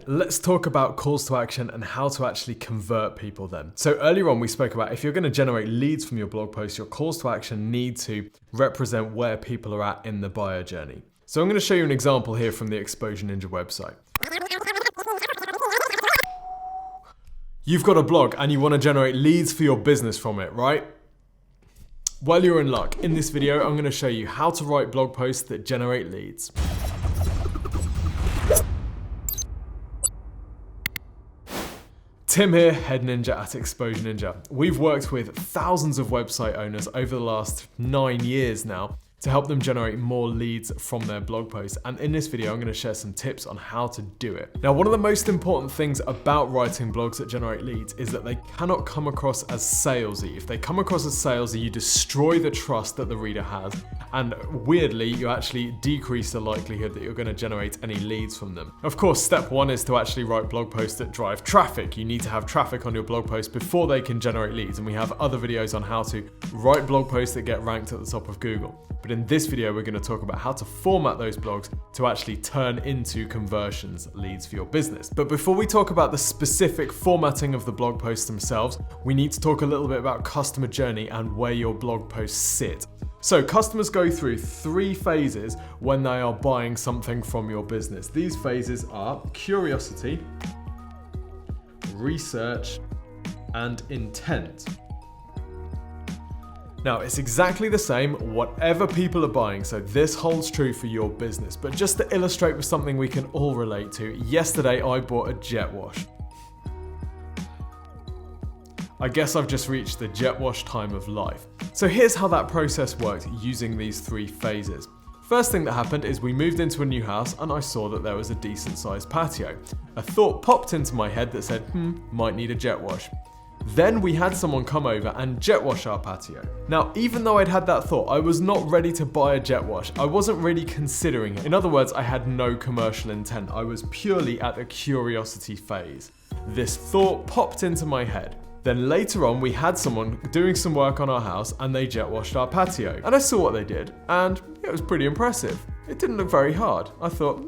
Let's talk about calls to action and how to actually convert people then. So earlier on we spoke about if you're going to generate leads from your blog post, your calls to action need to represent where people are at in the buyer journey. So I'm going to show you an example here from the Exposure Ninja website. You've got a blog and you want to generate leads for your business from it, right? Well, you're in luck. In this video, I'm going to show you how to write blog posts that generate leads. Tim here, Head Ninja at Exposure Ninja. We've worked with thousands of website owners over the last 9 years now to help them generate more leads from their blog posts. And in this video, I'm going to share some tips on how to do it. Now, one of the most important things about writing blogs that generate leads is that they cannot come across as salesy. If they come across as salesy, you destroy the trust that the reader has. And weirdly, you actually decrease the likelihood that you're going to generate any leads from them. Of course, step one is to actually write blog posts that drive traffic. You need to have traffic on your blog post before they can generate leads. And we have other videos on how to write blog posts that get ranked at the top of Google. But in this video, we're going to talk about how to format those blogs to actually turn into conversions, leads for your business. But before we talk about the specific formatting of the blog posts themselves, we need to talk a little bit about customer journey and where your blog posts sit. So customers go through 3 phases when they are buying something from your business. These phases are curiosity, research, and intent. Now, it's exactly the same whatever people are buying, so this holds true for your business. But just to illustrate with something we can all relate to, yesterday I bought a jet wash. I guess I've just reached the jet wash time of life. So here's how that process worked using these 3 phases. First thing that happened is we moved into a new house and I saw that there was a decent sized patio. A thought popped into my head that said, might need a jet wash. Then we had someone come over and jet wash our patio. Now, even though I'd had that thought, I was not ready to buy a jet wash. I wasn't really considering it. In other words, I had no commercial intent. I was purely at the curiosity phase. This thought popped into my head. Then later on, we had someone doing some work on our house and they jet washed our patio. And I saw what they did and it was pretty impressive. It didn't look very hard. I thought,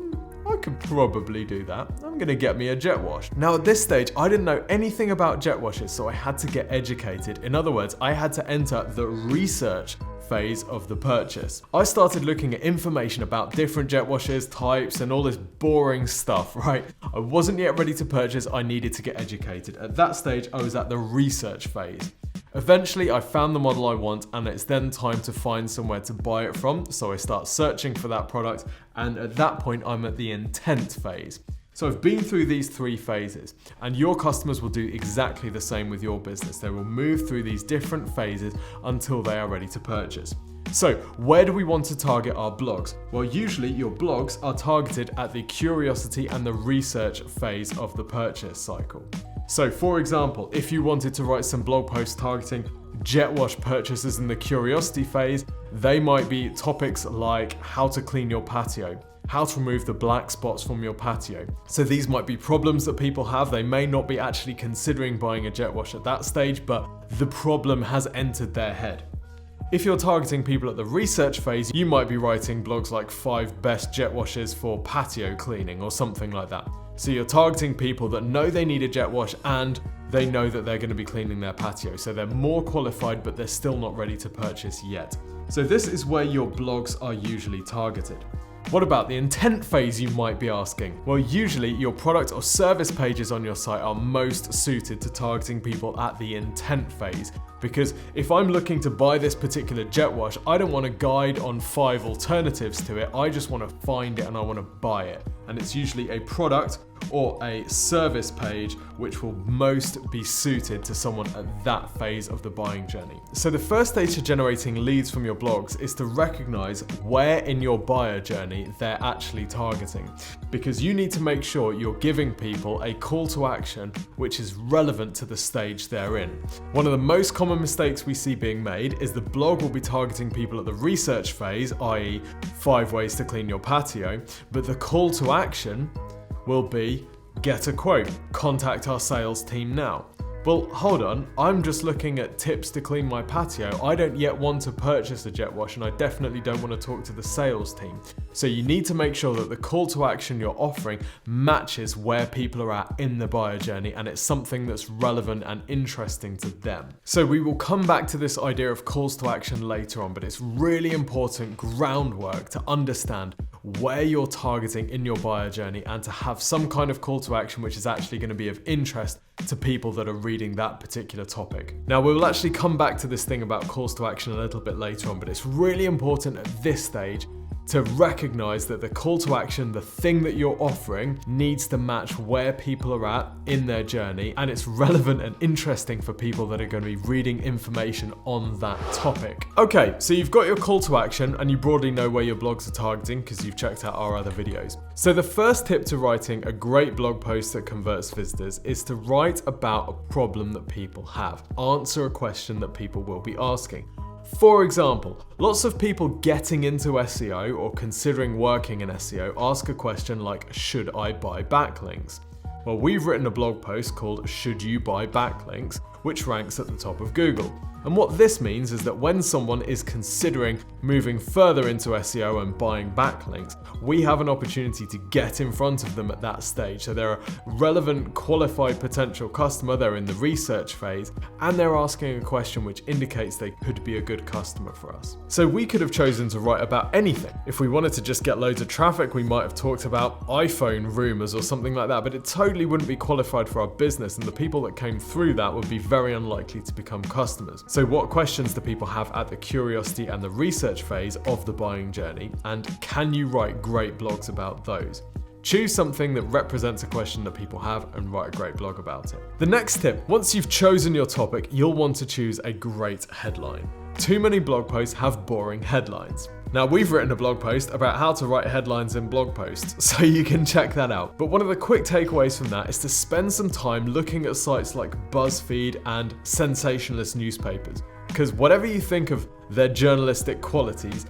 I could probably do that. I'm gonna get me a jet wash. Now at this stage, I didn't know anything about jet washes, so I had to get educated. In other words, I had to enter the research phase of the purchase. I started looking at information about different jet washes, types, and all this boring stuff, right? I wasn't yet ready to purchase, I needed to get educated. At that stage, I was at the research phase. Eventually, I found the model I want and it's then time to find somewhere to buy it from. So I start searching for that product and at that point, I'm at the intent phase. So I've been through these 3 phases and your customers will do exactly the same with your business. They will move through these different phases until they are ready to purchase. So where do we want to target our blogs? Well, usually your blogs are targeted at the curiosity and the research phase of the purchase cycle. So for example, if you wanted to write some blog posts targeting jet wash purchases in the curiosity phase, they might be topics like how to clean your patio, how to remove the black spots from your patio. So these might be problems that people have. They may not be actually considering buying a jet wash at that stage, but the problem has entered their head. If you're targeting people at the research phase, you might be writing blogs like 5 best jet washes for patio cleaning or something like that. So you're targeting people that know they need a jet wash and they know that they're going to be cleaning their patio. So they're more qualified, but they're still not ready to purchase yet. So this is where your blogs are usually targeted. What about the intent phase, you might be asking? Well, usually your product or service pages on your site are most suited to targeting people at the intent phase. Because if I'm looking to buy this particular jet wash, I don't want a guide on 5 alternatives to it. I just want to find it and I want to buy it. And it's usually a product or a service page which will most be suited to someone at that phase of the buying journey. So the first stage to generating leads from your blogs is to recognize where in your buyer journey they're actually targeting, because you need to make sure you're giving people a call to action which is relevant to the stage they're in. One of the most common mistakes we see being made is the blog will be targeting people at the research phase, i.e. 5 ways to clean your patio, but the call to action will be get a quote, contact our sales team now. Well, hold on, I'm just looking at tips to clean my patio. I don't yet want to purchase a jet wash, and I definitely don't want to talk to the sales team. So you need to make sure that the call to action you're offering matches where people are at in the buyer journey, and it's something that's relevant and interesting to them. So we will come back to this idea of calls to action later on, but it's really important groundwork to understand where you're targeting in your buyer journey and to have some kind of call to action which is actually going to be of interest to people that are reading that particular topic. Now, we will actually come back to this thing about calls to action a little bit later on, but it's really important at this stage to recognize that the call to action, the thing that you're offering, needs to match where people are at in their journey, and it's relevant and interesting for people that are going to be reading information on that topic. Okay, so you've got your call to action and you broadly know where your blogs are targeting because you've checked out our other videos. So the first tip to writing a great blog post that converts visitors is to write about a problem that people have. Answer a question that people will be asking. For example, lots of people getting into SEO or considering working in SEO ask a question like, should I buy backlinks? Well, we've written a blog post called Should You Buy Backlinks, which ranks at the top of Google. And what this means is that when someone is considering moving further into SEO and buying backlinks, we have an opportunity to get in front of them at that stage. So they're a relevant, qualified potential customer, they're in the research phase, and they're asking a question which indicates they could be a good customer for us. So we could have chosen to write about anything. If we wanted to just get loads of traffic, we might have talked about iPhone rumors or something like that, but it totally wouldn't be qualified for our business, and the people that came through that would be very unlikely to become customers. So what questions do people have at the curiosity and the research phase of the buying journey, and can you write great blogs about those? Choose something that represents a question that people have and write a great blog about it. The next tip, once you've chosen your topic, you'll want to choose a great headline. Too many blog posts have boring headlines. Now, we've written a blog post about how to write headlines in blog posts, so you can check that out. But one of the quick takeaways from that is to spend some time looking at sites like BuzzFeed and sensationalist newspapers. Because whatever you think of their journalistic qualities,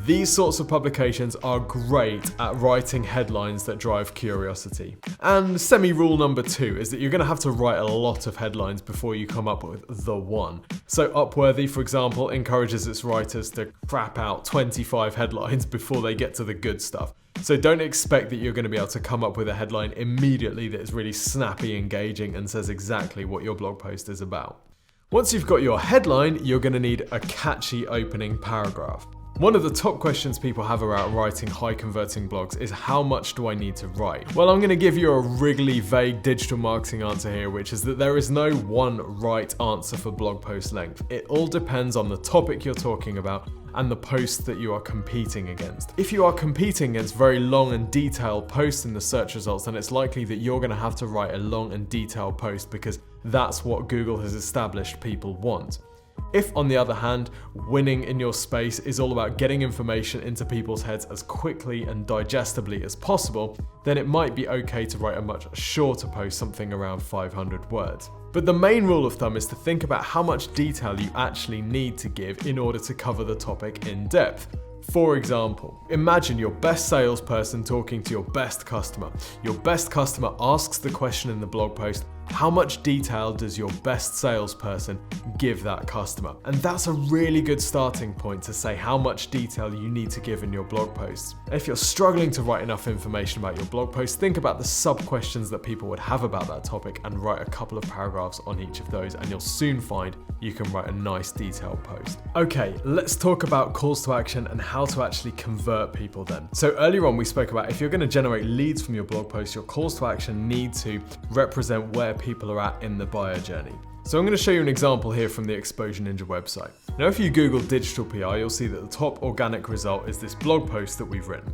these sorts of publications are great at writing headlines that drive curiosity. And semi-rule number 2 is that you're going to have to write a lot of headlines before you come up with the one. So Upworthy, for example, encourages its writers to crap out 25 headlines before they get to the good stuff. So don't expect that you're going to be able to come up with a headline immediately that is really snappy, engaging, and says exactly what your blog post is about. Once you've got your headline, you're going to need a catchy opening paragraph. One of the top questions people have about writing high converting blogs is how much do I need to write? Well, I'm going to give you a wriggly, vague digital marketing answer here, which is that there is no one right answer for blog post length. It all depends on the topic you're talking about and the posts that you are competing against. If you are competing against very long and detailed posts in the search results, then it's likely that you're going to have to write a long and detailed post because that's what Google has established people want. If, on the other hand, winning in your space is all about getting information into people's heads as quickly and digestibly as possible, then it might be okay to write a much shorter post, something around 500 words. But the main rule of thumb is to think about how much detail you actually need to give in order to cover the topic in depth. For example, imagine your best salesperson talking to your best customer. Your best customer asks the question in the blog post, how much detail does your best salesperson give that customer? And that's a really good starting point to say how much detail you need to give in your blog posts. If you're struggling to write enough information about your blog post, think about the sub-questions that people would have about that topic and write a couple of paragraphs on each of those, and you'll soon find you can write a nice detailed post. Okay, let's talk about calls to action and how to actually convert people then. So earlier on we spoke about if you're going to generate leads from your blog post, your calls to action need to represent where people are at in the buyer journey. So I'm going to show you an example here from the Exposure Ninja website. Now, if you Google digital PR, you'll see that the top organic result is this blog post that we've written.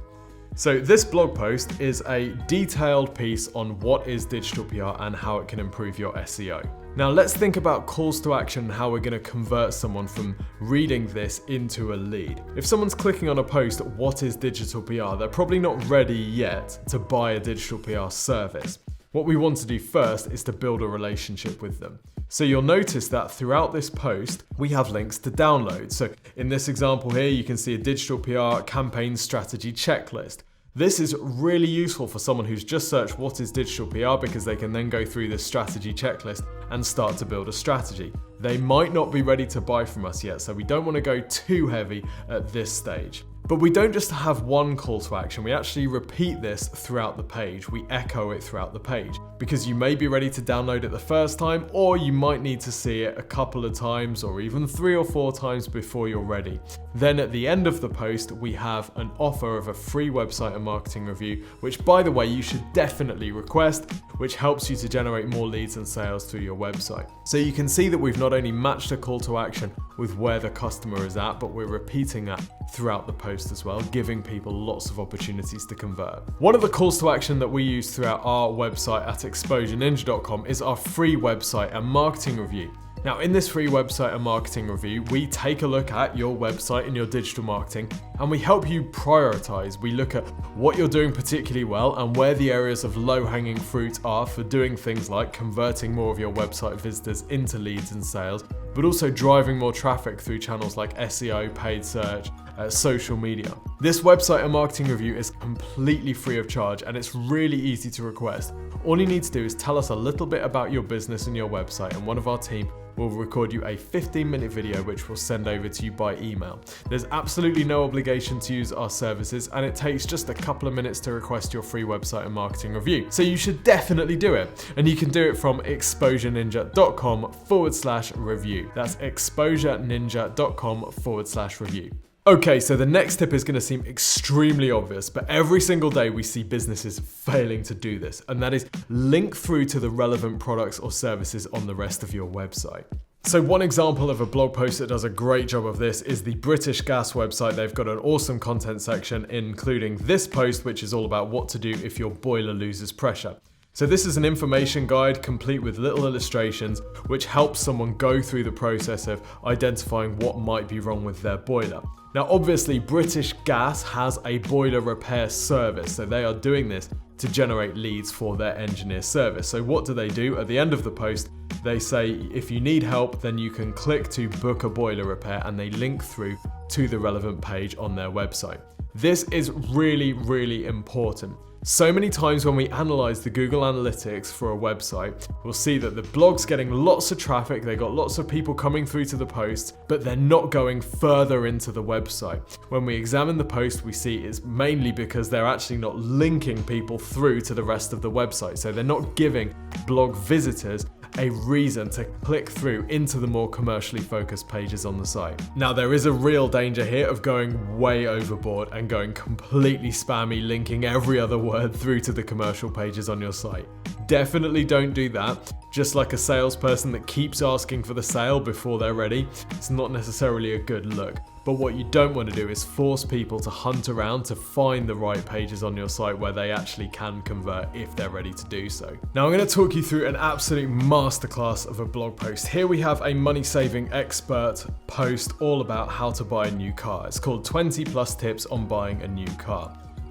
So this blog post is a detailed piece on what is digital PR and how it can improve your SEO. Now let's think about calls to action and how we're going to convert someone from reading this into a lead. If someone's clicking on a post, what is digital PR? They're probably not ready yet to buy a digital PR service. What we want to do first is to build a relationship with them. So you'll notice that throughout this post, we have links to download. So in this example here, you can see a digital PR campaign strategy checklist. This is really useful for someone who's just searched what is digital PR because they can then go through this strategy checklist and start to build a strategy. They might not be ready to buy from us yet, so we don't want to go too heavy at this stage. But we don't just have one call to action, we actually repeat this throughout the page. We echo it throughout the page because you may be ready to download it the first time, or you might need to see it a couple of times or even 3 or 4 times before you're ready. Then at the end of the post, we have an offer of a free website and marketing review, which by the way, you should definitely request, which helps you to generate more leads and sales through your website. So you can see that we've not only matched a call to action with where the customer is at, but we're repeating that throughout the post as well, giving people lots of opportunities to convert. One of the calls to action that we use throughout our website at exposureninja.com is our free website and marketing review. Now, in this free website and marketing review, we take a look at your website and your digital marketing, and we help you prioritize. We look at what you're doing particularly well and where the areas of low-hanging fruit are for doing things like converting more of your website visitors into leads and sales, but also driving more traffic through channels like SEO, paid search, social media. This website and marketing review is completely free of charge, and it's really easy to request. All you need to do is tell us a little bit about your business and your website, and one of our team will record you a 15-minute video which we'll send over to you by email. There's absolutely no obligation to use our services, and it takes just a couple of minutes to request your free website and marketing review. So you should definitely do it. And you can do it from exposureninja.com/review. That's exposureninja.com/review. Okay, so the next tip is going to seem extremely obvious, but every single day we see businesses failing to do this, and that is link through to the relevant products or services on the rest of your website. So one example of a blog post that does a great job of this is the British Gas website. They've got an awesome content section, including this post, which is all about what to do if your boiler loses pressure. So this is an information guide complete with little illustrations which helps someone go through the process of identifying what might be wrong with their boiler. Now obviously British Gas has a boiler repair service, so they are doing this to generate leads for their engineer service. So what do? At the end of the post, they say if you need help then you can click to book a boiler repair, and they link through to the relevant page on their website. This is really, really important. So many times when we analyze the Google Analytics for a website, we'll see that the blog's getting lots of traffic, they got lots of people coming through to the post, but they're not going further into the website. When we examine the post, we see it's mainly because they're actually not linking people through to the rest of the website. So they're not giving blog visitors a reason to click through into the more commercially focused pages on the site. Now there is a real danger here of going way overboard and going completely spammy, linking every other word through to the commercial pages on your site. Definitely don't do that. Just like a salesperson that keeps asking for the sale before they're ready, it's not necessarily a good look. But what you don't want to do is force people to hunt around to find the right pages on your site where they actually can convert if they're ready to do so. Now I'm going to talk you through an absolute masterclass of a blog post. Here we have a money-saving expert post all about how to buy a new car. It's called 20+ tips on buying a new car.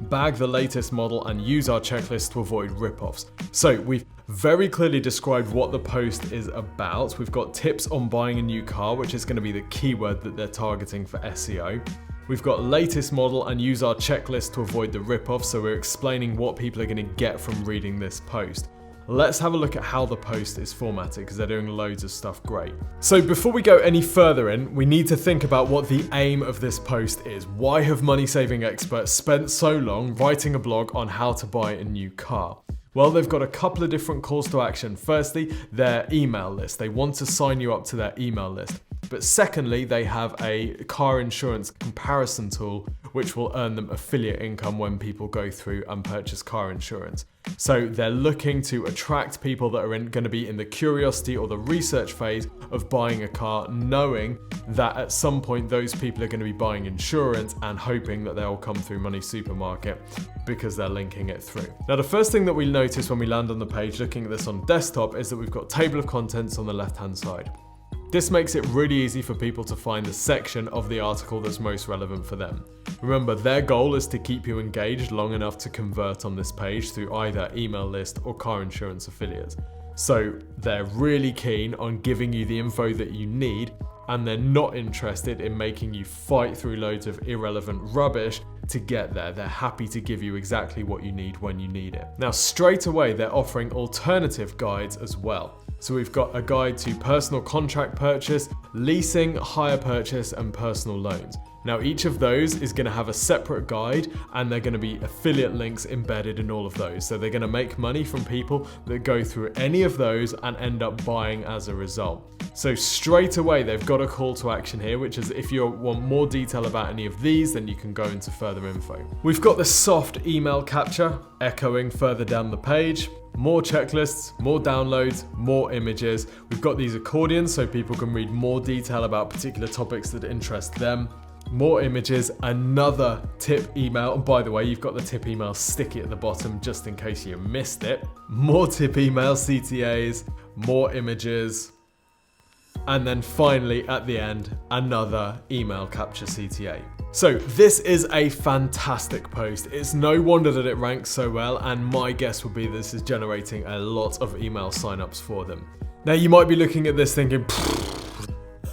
Bag the latest model and use our checklist to avoid rip-offs. So we've very clearly described what the post is about. We've got tips on buying a new car, which is going to be the keyword that they're targeting for SEO. We've got latest model and use our checklist to avoid the rip-off. So we're explaining what people are going to get from reading this post. Let's have a look at how the post is formatted, because they're doing loads of stuff great. So before we go any further in, we need to think about what the aim of this post is. Why have money-saving experts spent so long writing a blog on how to buy a new car? Well, they've got a couple of different calls to action. Firstly, their email list. They want to sign you up to their email list. But secondly, they have a car insurance comparison tool which will earn them affiliate income when people go through and purchase car insurance. So they're looking to attract people that are going to be in the curiosity or the research phase of buying a car, knowing that at some point those people are going to be buying insurance and hoping that they'll come through Money Supermarket because they're linking it through. Now, the first thing that we notice when we land on the page looking at this on desktop is that we've got table of contents on the left-hand side. This makes it really easy for people to find the section of the article that's most relevant for them. Remember, their goal is to keep you engaged long enough to convert on this page through either email list or car insurance affiliates. So they're really keen on giving you the info that you need, and they're not interested in making you fight through loads of irrelevant rubbish to get there. They're happy to give you exactly what you need when you need it. Now, straight away, they're offering alternative guides as well. So we've got a guide to personal contract purchase, leasing, hire purchase, and personal loans. Now each of those is going to have a separate guide, and they're going to be affiliate links embedded in all of those. So they're going to make money from people that go through any of those and end up buying as a result. So straight away they've got a call to action here, which is if you want more detail about any of these, then you can go into further info. We've got the soft email capture echoing further down the page. More checklists, more downloads, more images. We've got these accordions so people can read more detail about particular topics that interest them. More images, another tip email. And by the way, you've got the tip email sticky at the bottom just in case you missed it. More tip email CTAs, more images. And then finally at the end, another email capture CTA. So this is a fantastic post. It's no wonder that it ranks so well, and my guess would be this is generating a lot of email signups for them. Now you might be looking at this thinking,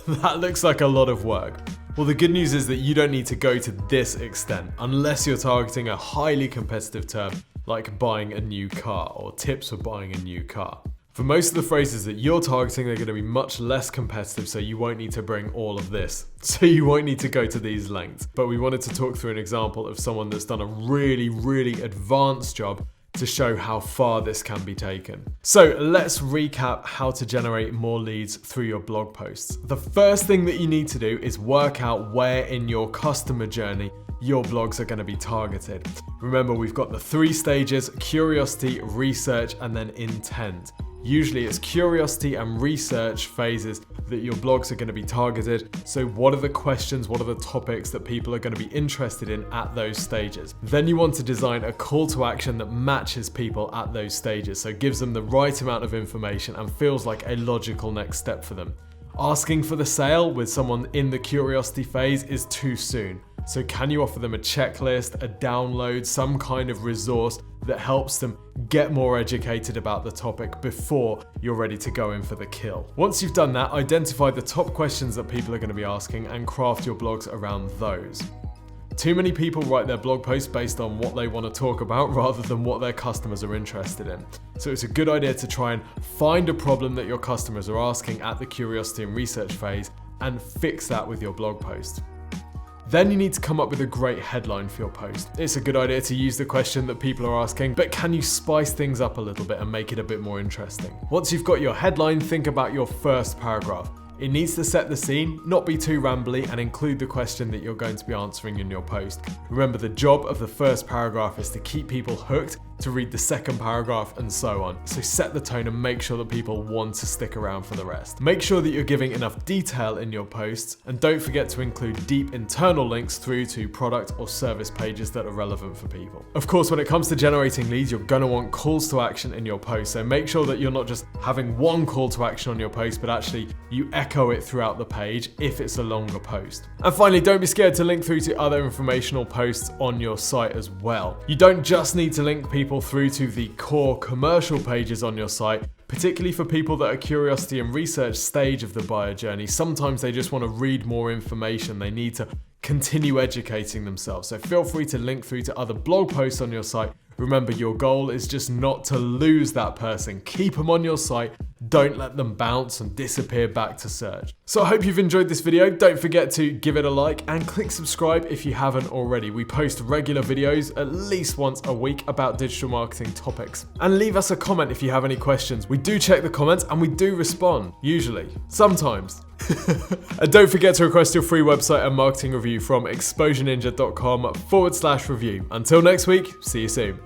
that looks like a lot of work. Well, the good news is that you don't need to go to this extent unless you're targeting a highly competitive term like buying a new car or tips for buying a new car. For most of the phrases that you're targeting, they're going to be much less competitive, so you won't need to bring all of this. So you won't need to go to these lengths. But we wanted to talk through an example of someone that's done a really, really advanced job to show how far this can be taken. So let's recap how to generate more leads through your blog posts. The first thing that you need to do is work out where in your customer journey your blogs are going to be targeted. Remember, we've got the 3 stages: curiosity, research, and then intent. Usually it's curiosity and research phases that your blogs are going to be targeted. So what are the questions, what are the topics that people are going to be interested in at those stages? Then you want to design a call to action that matches people at those stages, so gives them the right amount of information and feels like a logical next step for them. Asking for the sale with someone in the curiosity phase is too soon. So can you offer them a checklist, a download, some kind of resource that helps them get more educated about the topic before you're ready to go in for the kill? Once you've done that, identify the top questions that people are going to be asking and craft your blogs around those. Too many people write their blog posts based on what they want to talk about rather than what their customers are interested in. So it's a good idea to try and find a problem that your customers are asking at the curiosity and research phase and fix that with your blog post. Then you need to come up with a great headline for your post. It's a good idea to use the question that people are asking, but can you spice things up a little bit and make it a bit more interesting? Once you've got your headline, think about your first paragraph. It needs to set the scene, not be too rambly, and include the question that you're going to be answering in your post. Remember, the job of the first paragraph is to keep people hooked to read the second paragraph and so on. So set the tone and make sure that people want to stick around for the rest. Make sure that you're giving enough detail in your posts, and don't forget to include deep internal links through to product or service pages that are relevant for people. Of course, when it comes to generating leads, you're going to want calls to action in your post. So make sure that you're not just having one call to action on your post, but actually you echo it throughout the page if it's a longer post. And finally, don't be scared to link through to other informational posts on your site as well. You don't just need to link people through to the core commercial pages on your site, particularly for people that are curiosity and research stage of the buyer journey. Sometimes they just want to read more information. They need to continue educating themselves. So feel free to link through to other blog posts on your site. Remember, your goal is just not to lose that person. Keep them on your site. Don't let them bounce and disappear back to search. So I hope you've enjoyed this video. Don't forget to give it a like and click subscribe if you haven't already. We post regular videos at least once a week about digital marketing topics. And leave us a comment if you have any questions. We do check the comments and we do respond, usually, sometimes. And don't forget to request your free website and marketing review from exposureninja.com/review. Until next week, see you soon.